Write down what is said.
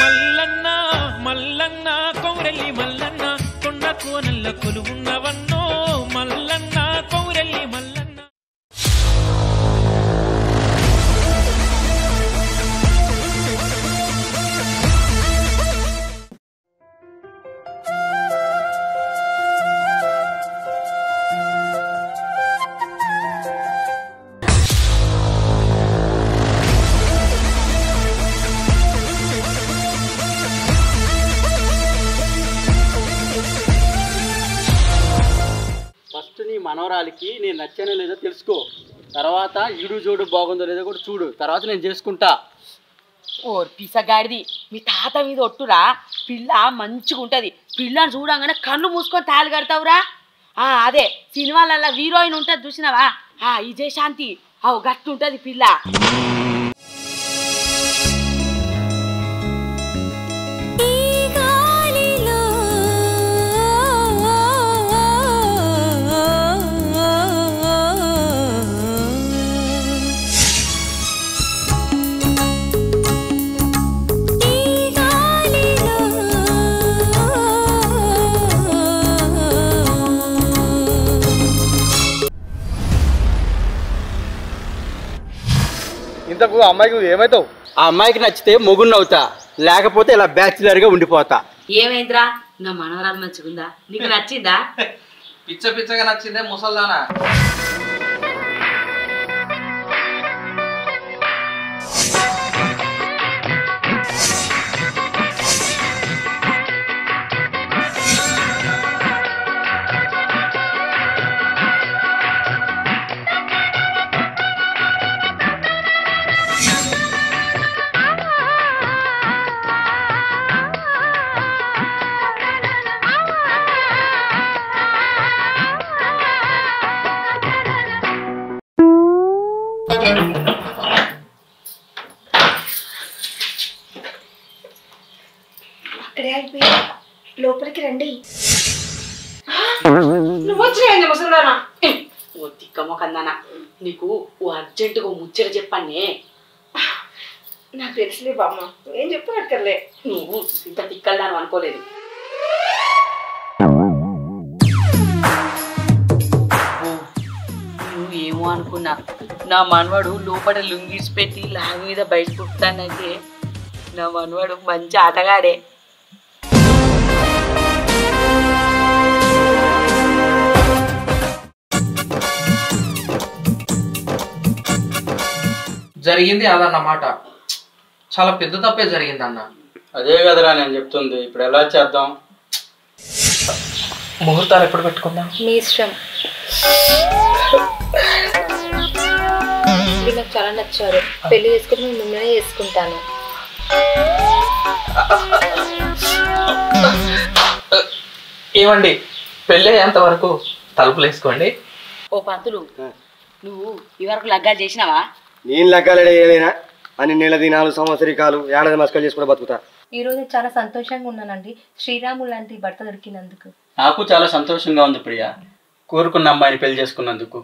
మల్లన్న మల్లన్న కౌరెల్లి మల్లన్న కొండ కోనల్ల కొలువున్నవన్నో మల్లన్న కౌరెల్లి మల్లన్న. ఫస్ట్ నీ మనవరాలికి నేను నచ్చానో లేదో తెలుసుకో, తర్వాత ఈడు జోడు బాగుందో లేదో కూడా చూడు, తర్వాత నేను చేసుకుంటా. ఓ పిసగాడిది మీ తాత మీద ఒట్టురా, పిల్ల మంచిగా ఉంటుంది, పిల్లని చూడంగానే కళ్ళు మూసుకొని తాళి కడతావురా. అదే సినిమాలల్లో హీరోయిన్ ఉంటుంది చూసినావా, విజయశాంతి, గట్టు ఉంటుంది పిల్ల. ఇంతకు అమ్మాయికి ఏమైతావు? ఆ అమ్మాయికి నచ్చితే మొగుడిని అవుతా, లేకపోతే ఇలా బ్యాచులర్గా ఉండిపోతా. ఏమైందిరా, నా మనవరాలు మంచిగుందా, నీకు నచ్చిందా? పిచ్చ పిచ్చగా నచ్చిందే ముసల్దానా. అక్కడే అయిపోయి లోపలికి రండి. నువ్వు వచ్చినాయండి ముసలిదానా, ఓ తిక్కమ్మ కందానా, నీకు ఓ అర్జెంటుగా ముచ్చట చెప్పానే. నాకు తెలుసులే బామ్మ, ఏం చెప్పనక్కర్లే. నువ్వు ఇంత తిక్కల్దాను అనుకోలేదు. నువ్వు ఏమో అనుకున్నా, నా మనవాడు లోపల లుంగిస్ పెట్టి లాగ్ మీద బయట పుట్టానంటే నా మనవాడు మంచి ఆటగాడే. జరిగింది అదన్నమాట, చాలా పెద్ద తప్పే జరిగింది అన్న. అదే కదరా నేను చెప్తుంది, ఇప్పుడు ఎలా చేద్దాం? ముహూర్తాలు ఎప్పుడు పెట్టుకుందాం? మీ ఇష్టం. మీరు నాకు చాలా నచ్చారు, పెళ్లి చేసుకుని నేను మిమ్మల్ని చేసుకుంటాను. ఏమండి, పెళ్ళి అయ్యేంత వరకు తలుపులు వేసుకోండి. ఓ పంతులు, నువ్వు ఇవరకు లగ్గా చేసినావా? నేను లగ్గాలేనా అని నెలది 4 సంవత్సరికాలు ఏడాది మస్కలు చేసుకుని బతుకుతా. ఈ రోజు చాలా సంతోషంగా ఉన్నానండి, శ్రీరాములు లాంటి భర్త దొరికినందుకు. నాకు చాలా సంతోషంగా ఉంది ప్రియా, కోరుకున్న అమ్మాయిని పెళ్లి చేసుకున్నందుకు.